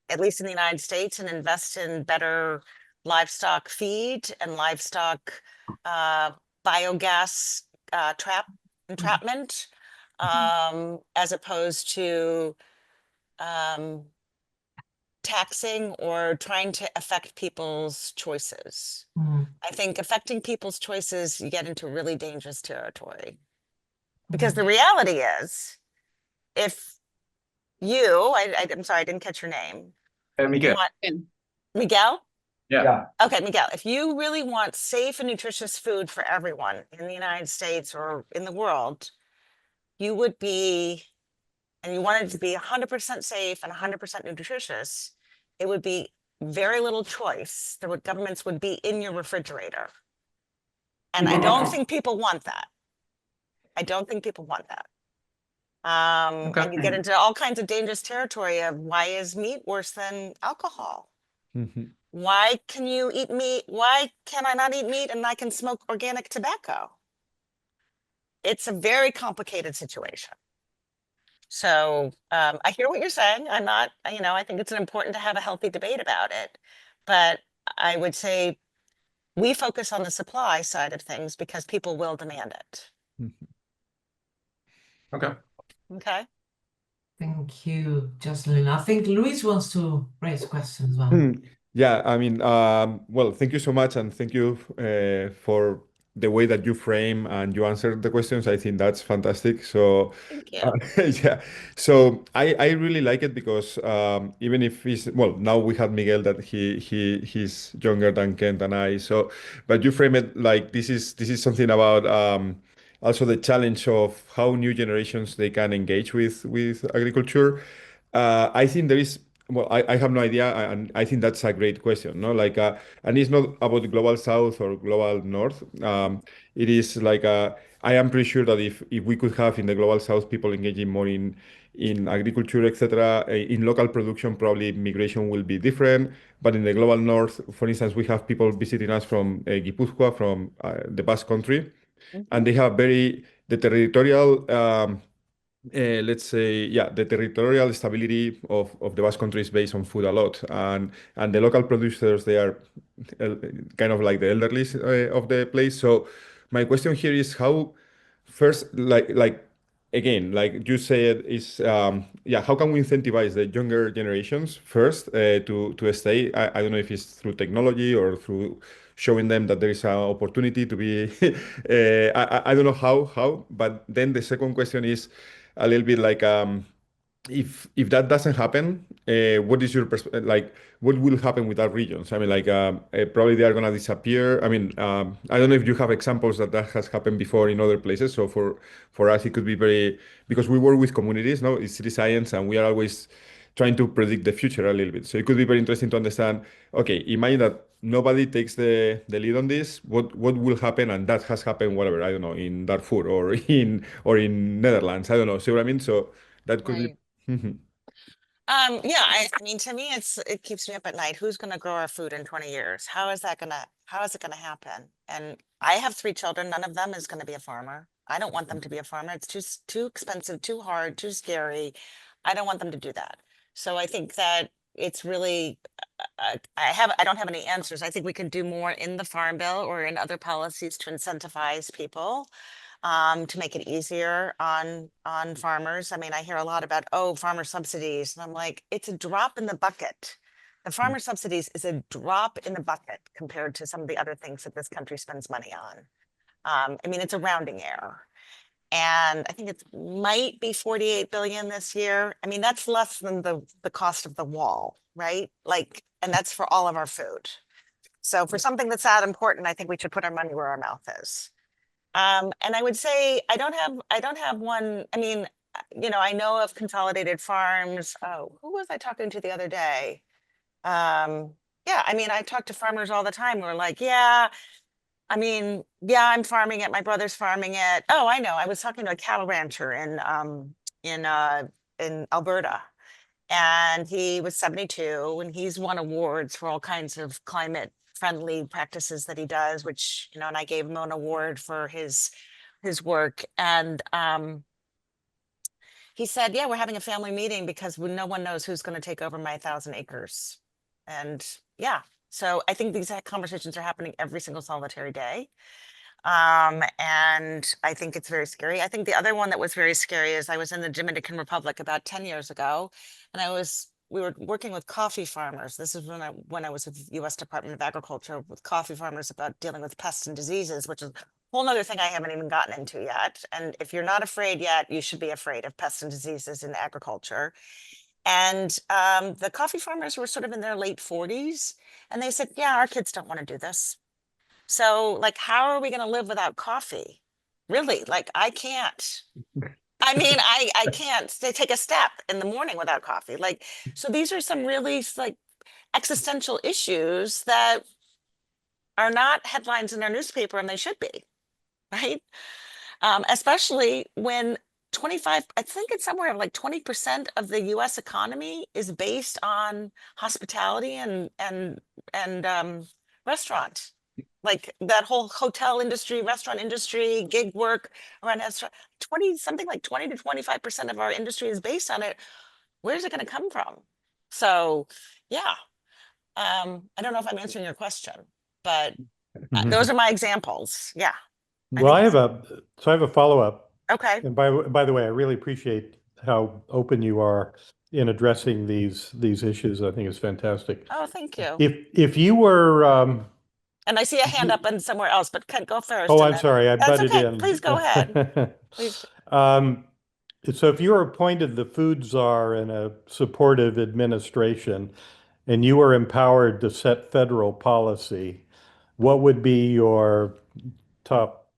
at least in the United States, and invest in better livestock feed and livestock biogas entrapment, as opposed to taxing or trying to affect people's choices. Mhm. I think affecting people's choices, you get into really dangerous territory. Because the reality is, if I'm sorry, I didn't catch your name. Miguel. Miguel? Yeah. Okay, Miguel, if you really want safe and nutritious food for everyone in the United States or in the world, you would be, and you wanted to be 100% safe and 100% nutritious, it would be very little choice. Governments would be in your refrigerator. And I don't think people want that. I don't think people want that. Okay. And you get into all kinds of dangerous territory of why is meat worse than alcohol? Mhm. Why can you eat meat? Why can I not eat meat and I can smoke organic tobacco? It's a very complicated situation. So I hear what you're saying. I'm not, I think it's important to have a healthy debate about it. But I would say we focus on the supply side of things because people will demand it. Mhm. Okay. Okay. Thank you, Jocelyn. I think Luis wants to raise questions as well. Yeah, I mean, well, thank you so much, and thank you for the way that you frame and you answer the questions. I think that's fantastic. So, Thank you. uh, yeah, so I really like it because even if he's well, now we have Miguel that he's younger than Kent and I. So, but you frame it like this is something about also the challenge of how new generations they can engage with agriculture. I think there is. Well, I have no idea, and I think that's a great question. No, like, and it's not about the global south or global north. It is like, I am pretty sure that if we could have in the global south people engaging more in agriculture, etc., in local production, probably migration will be different. But in the global north, for instance, we have people visiting us from Guipúzcoa, from the Basque Country, and they have the territorial. Let's say, yeah, the territorial stability of the Basque Country is based on food a lot, and the local producers they are uh, kind of like the elderly of the place. So my question here is how first, like again, like you said, is yeah, how can we incentivize the younger generations first to stay? I don't know if it's through technology or through showing them that there is an opportunity to be. I don't know how, but then the second question is a little bit like if that doesn't happen, what is your like? What will happen with that regions? I mean, like probably they are gonna disappear. I mean, I don't know if you have examples that has happened before in other places. So for us, it could be very because we work with communities. No, it's city science, and we are always trying to predict the future a little bit. So it could be very interesting to understand. Okay, imagine that nobody takes the lead on this. What will happen? And that has happened, whatever I don't know, in Darfur or in Netherlands. I don't know. See what I mean? So that could be. Right. Yeah, I mean, to me, it keeps me up at night. Who's going to grow our food in 20 years? How is it gonna happen? And I have 3 children. None of them is going to be a farmer. I don't want them to be a farmer. It's too expensive, too hard, too scary. I don't want them to do that. So I think that it's really, I don't have any answers. I think we can do more in the farm bill or in other policies to incentivize people to make it easier on farmers. I mean, I hear a lot about, oh, farmer subsidies, and I'm like, it's a drop in the bucket. The farmer subsidies is a drop in the bucket compared to some of the other things that this country spends money on. I mean, it's a rounding error. And I think it might be 48 billion this year. I mean, that's less than the cost of the wall, right? Like, and that's for all of our food. So for something that's that important, I think we should put our money where our mouth is. And I would say I don't have one. I mean, I know of consolidated farms. Oh, who was I talking to the other day? Yeah, I mean, I talk to farmers all the time. We're like, yeah, I mean, yeah, I'm farming it. My brother's farming it. Oh, I know. I was talking to a cattle rancher in in Alberta, and he was 72, and he's won awards for all kinds of climate friendly practices that he does, which, you know, and I gave him an award for his work. And he said, yeah, we're having a family meeting because no one knows who's going to take over my 1,000 acres. And yeah, so I think these conversations are happening every single solitary day. And I think it's very scary. I think the other one that was very scary is I was in the Dominican Republic about 10 years ago, and we were working with coffee farmers. This is when I was with the US Department of Agriculture with coffee farmers about dealing with pests and diseases, which is a whole nother thing I haven't even gotten into yet. And if you're not afraid yet, you should be afraid of pests and diseases in agriculture. And the coffee farmers were sort of in their late 40s, and they said, yeah, our kids don't want to do this. So, like, how are we going to live without coffee? Really? Like, I can't. I mean, I can't take a step in the morning without coffee. Like, so these are some really like existential issues that are not headlines in our newspaper, and they should be, right? Especially when 25, I think it's somewhere like 20% of the US economy is based on hospitality and restaurant. Like that whole hotel industry, restaurant industry, gig work around restaurant, 20, something like 20 to 25% of our industry is based on it. Where's it going to come from? So yeah, I don't know if I'm answering your question, but those are my examples. Yeah. Well, think I have a follow-up. Okay. And by the way, I really appreciate how open you are in addressing these issues. I think it's fantastic. Oh, thank you. If you were And I see a hand up and somewhere else, but Kent, go first. oh, and I'm then sorry, I that's butted okay. in. Please go ahead. Please. So if you were appointed the food czar in a supportive administration and you were empowered to set federal policy, what would be your top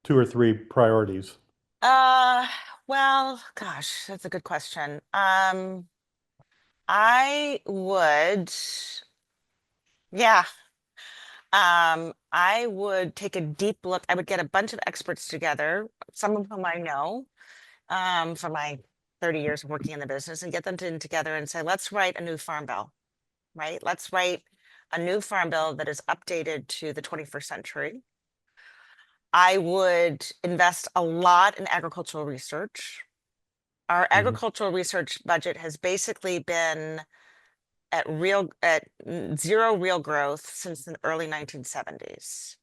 2 or 3 priorities? Uh, well, gosh, that's a good question. I would, yeah. I would take a deep look. I would get a bunch of experts together, some of whom I know, from my 30 years of working in the business, and get them together and say, let's write a new farm bill, right? Let's write a new farm bill that is updated to the 21st century. I would invest a lot in agricultural research. Our agricultural research budget has basically been at zero real growth since the early 1970s.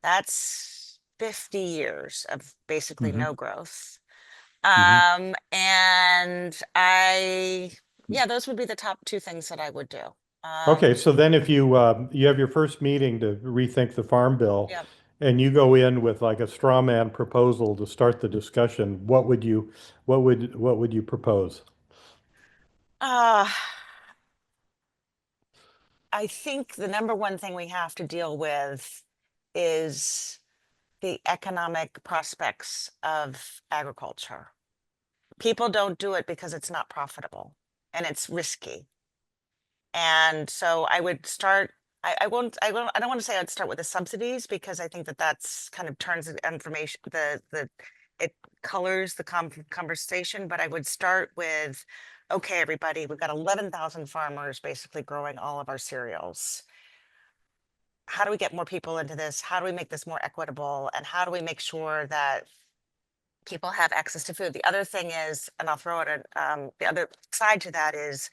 That's 50 years of basically no growth. And yeah, those would be the top 2 things that I would do. Okay, so then if you have your first meeting to rethink the farm bill, Yep. and you go in with like a straw man proposal to start the discussion, what would you propose? Uh, I think the number one thing we have to deal with is the economic prospects of agriculture. People don't do it because it's not profitable and it's risky. And so I would start, I don't want to say I'd start with the subsidies, because I think that that's kind of turns the information, it colors the conversation, but I would start with, okay, everybody, we've got 11,000 farmers basically growing all of our cereals. How do we get more people into this? How do we make this more equitable? And how do we make sure that people have access to food? The other thing is, and I'll throw it at, the other side to that is,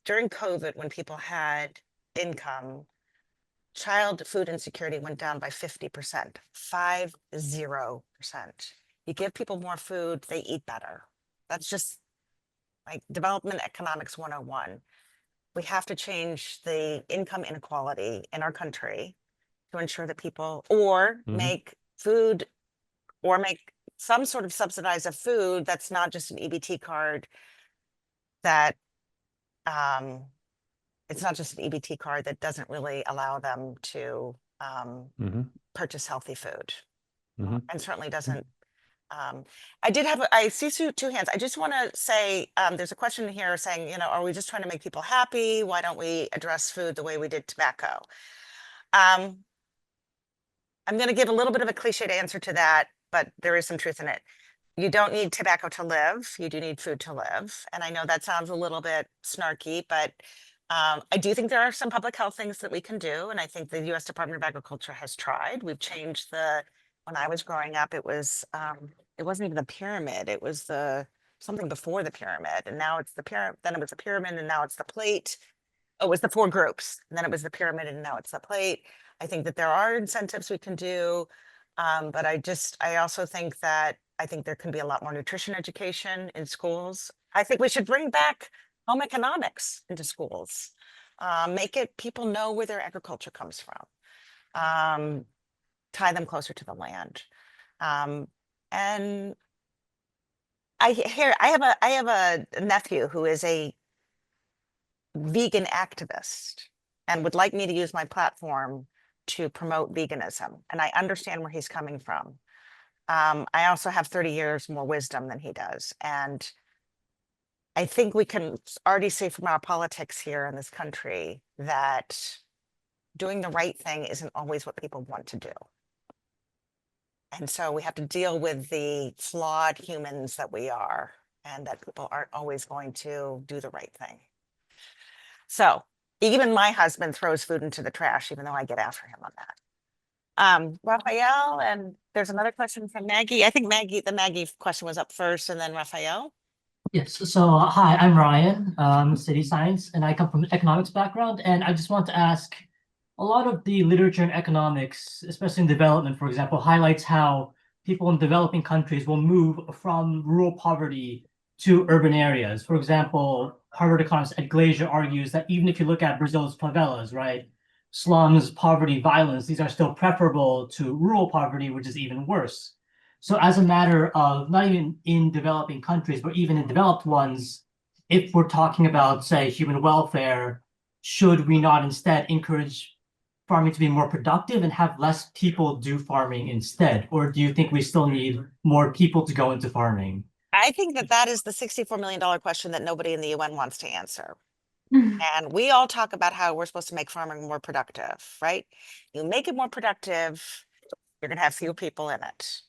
during COVID, when people had income, child food insecurity went down by 50%, 50%. You give people more food, they eat better. That's just like development economics 101. We have to change the income inequality in our country to ensure that people, or make food, or make some sort of subsidize of food that's not just an EBT card, that it's not just an EBT card that doesn't really allow them to purchase healthy food, and certainly doesn't. I see 2 hands. I just want to say, there's a question here saying, are we just trying to make people happy? Why don't we address food the way we did tobacco? I'm going to give a little bit of a cliched answer to that, but there is some truth in it. You don't need tobacco to live. You do need food to live. And I know that sounds a little bit snarky, but I do think there are some public health things that we can do. And I think the US Department of Agriculture has tried. We've changed when I was growing up, it wasn't even the pyramid. It was something before the pyramid. And now it's the pyramid, then it was the pyramid, and now it's the plate. Oh, it was the 4 groups, and then it was the pyramid, and now it's the plate. I think that there are incentives we can do. But I also think I think there can be a lot more nutrition education in schools. I think we should bring back home economics into schools. Make it people know where their agriculture comes from. Tie them closer to the land. And I have a nephew who is a vegan activist and would like me to use my platform to promote veganism. And I understand where he's coming from. I also have 30 years more wisdom than he does. And I think we can already see from our politics here in this country that doing the right thing isn't always what people want to do. And so we have to deal with the flawed humans that we are, and that people aren't always going to do the right thing. So even my husband throws food into the trash, even though I get after him on that. Raphael, and there's another question from Maggie. I think the Maggie question was up first, and then Raphael. Yes, so hi, I'm Ryan, city science, and I come from an economics background, and I just want to ask, a lot of the literature in economics, especially in development, for example, highlights how people in developing countries will move from rural poverty to urban areas. For example, Harvard economist Ed Glazer argues that even if you look at Brazil's favelas, right, slums, poverty, violence, these are still preferable to rural poverty, which is even worse. So as a matter of not even in developing countries, but even in developed ones, if we're talking about, say, human welfare, should we not instead encourage farming to be more productive and have less people do farming instead? Or do you think we still need more people to go into farming? I think that is the $64 million question that nobody in the UN wants to answer. And we all talk about how we're supposed to make farming more productive, right? You make it more productive, you're going to have fewer people in it.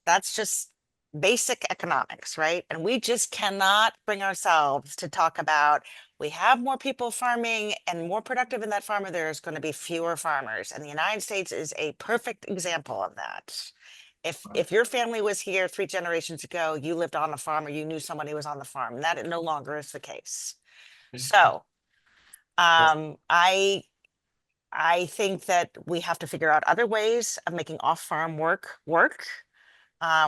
That's just basic economics, right? And we just cannot bring ourselves to talk about we have more people farming and more productive in that farmer, there's going to be fewer farmers. And the United States is a perfect example of that. If your family was here 3 generations ago, you lived on a farm or you knew someone who was on the farm, and that no longer is the case. So I think that we have to figure out other ways of making off-farm work.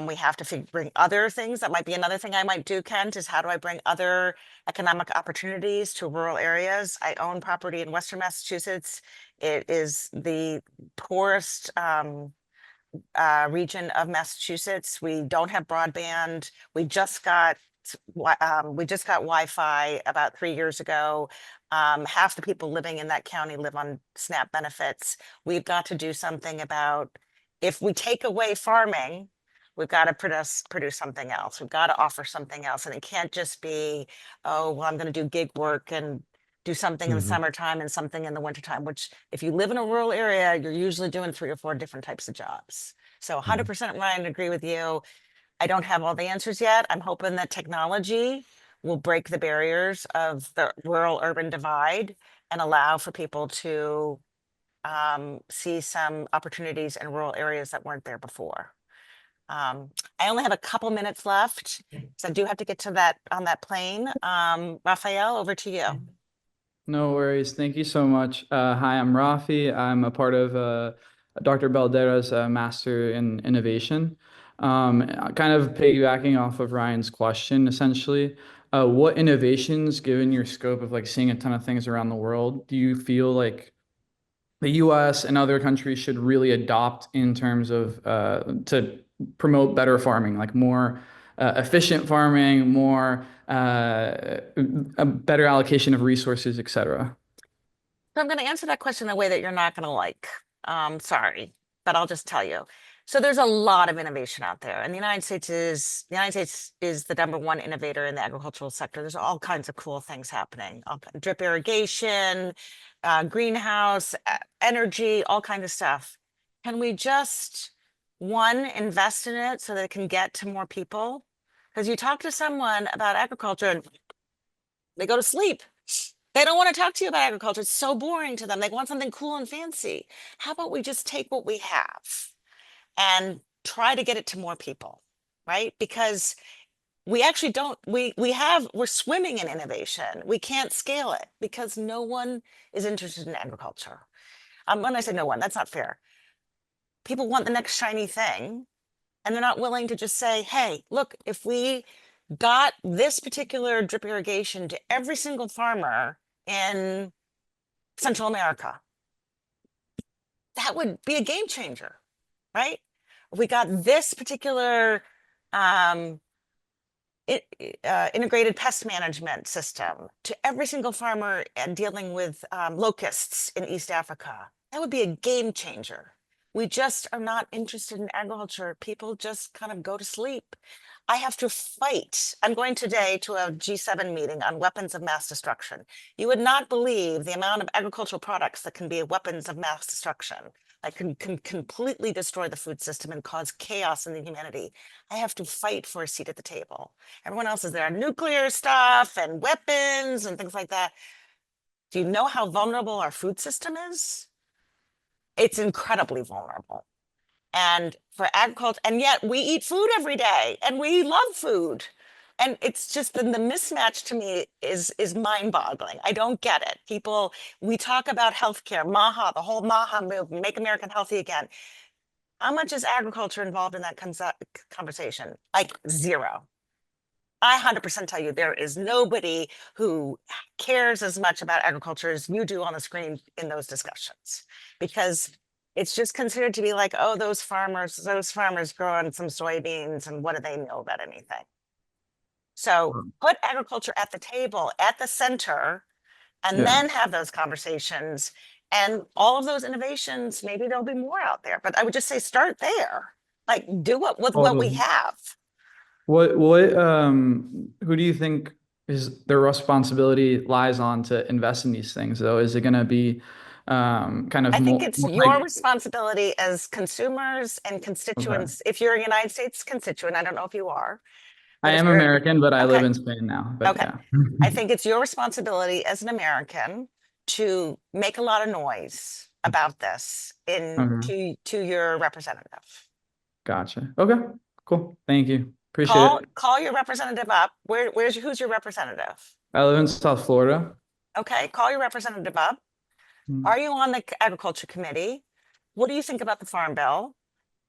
We have to bring other things. That might be another thing I might do, Kent, is how do I bring other economic opportunities to rural areas? I own property in Western Massachusetts. It is the poorest region of Massachusetts. We don't have broadband. We just got Wi-Fi about 3 years ago. Half the people living in that county live on SNAP benefits. We've got to do something about, if we take away farming, we've got to produce something else. We've got to offer something else. And it can't just be, oh, well, I'm going to do gig work and do something in the summertime and something in the wintertime, which if you live in a rural area, you're usually doing 3 or 4 different types of jobs. So 100% Ryan, agree with you. I don't have all the answers yet. I'm hoping that technology will break the barriers of the rural urban divide and allow for people to see some opportunities in rural areas that weren't there before. I only have a couple minutes left, so I do have to get to that on that plane. Raphael, over to you. No worries. Thank you so much. Hi, I'm Rafi. I'm a part of Dr. Baldera's Master in Innovation. Kind of piggybacking off of Ryan's question, essentially, what innovations, given your scope of like seeing a ton of things around the world, do you feel like the US and other countries should really adopt in terms of to promote better farming, like more efficient farming, more a better allocation of resources, et cetera? So I'm going to answer that question in a way that you're not going to like. Sorry, but I'll just tell you. So there's a lot of innovation out there, and the United States is the #1 innovator in the agricultural sector. There's all kinds of cool things happening: drip irrigation, greenhouse, energy, all kinds of stuff. can we just, one, invest in it so that it can get to more people? Because you talk to someone about agriculture and they go to sleep. They don't want to talk to you about agriculture. It's so boring to them. They want something cool and fancy. How about we just take what we have and try to get it to more people, right? Because we actually don't, we're swimming in innovation. We can't scale it because no one is interested in agriculture. When I say no one, that's not fair. People want the next shiny thing, and they're not willing to just say, hey, look, if we got this particular drip irrigation to every single farmer in Central America, that would be a game changer, right? If we got this particular integrated pest management system to every single farmer and dealing with locusts in East Africa, that would be a game changer. We just are not interested in agriculture. People just kind of go to sleep. I have to fight. I'm going today to a G7 meeting on weapons of mass destruction. You would not believe the amount of agricultural products that can be weapons of mass destruction, that can completely destroy the food system and cause chaos in the humanity. I have to fight for a seat at the table. Everyone else is there on nuclear stuff and weapons and things like that. Do you know how vulnerable our food system is? It's incredibly vulnerable. And for agriculture, and yet we eat food every day and we love food. And it's just the mismatch to me is mind-boggling. I don't get it. People, we talk about healthcare, MAHA, the whole MAHA movement, Make America Healthy Again. How much is agriculture involved in that conversation? Like zero. I 100% tell you there is nobody who cares as much about agriculture as you do on the screen in those discussions, because it's just considered to be like, oh, those farmers growing some soybeans, and what do they know about anything? So put agriculture at the table, at the center, and Yeah. then have those conversations. And all of those innovations, maybe there'll be more out there, but I would just say start there. Like do what with what we Totally. have. What who do you think is their responsibility lies on to invest in these things though? Is it going to be kind of I think more, it's more your like, responsibility as consumers and okay. constituents. If you're a United States constituent, I don't know if you are, I but if am you're American, but I live okay, in Spain now, but okay. yeah. I think it's your responsibility as an American to make a lot of noise about this Okay. to your representative. Gotcha. Okay, cool. Thank you. Appreciate it. Call your representative up. Who's your representative? I live in South Florida. Okay, call your representative up. Mm, Are you on the agriculture committee? What do you think about the farm bill?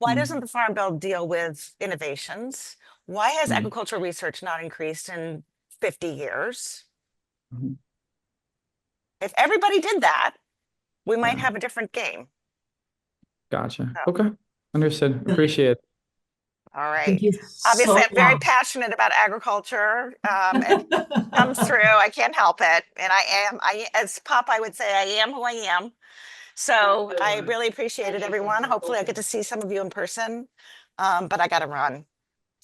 Why doesn't mm, the farm bill deal with innovations? Why has mm, agricultural research not increased in 50 years? mhm. If everybody did that, we might Yeah, have a different game. gotcha. So, Okay, understood. Appreciate it. all right. Thank you Obviously, so I'm very much. passionate about agriculture. It comes through. I can't help it. And as Pop, I would say, I am who I am. So I really appreciate it, everyone. Hopefully, I get to see some of you in person. But I got to run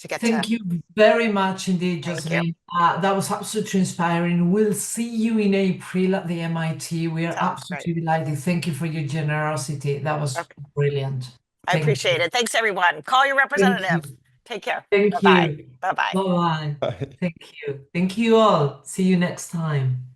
to get to. Thank you very much indeed, Thank you. Jocelyn. That was absolutely inspiring. We'll see you in April at the MIT. We are Sounds great. absolutely delighted. Thank you for your generosity. That was Okay. brilliant. I Thank appreciate you. it. Thanks, everyone. Call your Thank you. representative. Take care. Thank Bye-bye. you. Bye-bye. Bye-bye. Bye. Thank you. Thank you all. See you next time.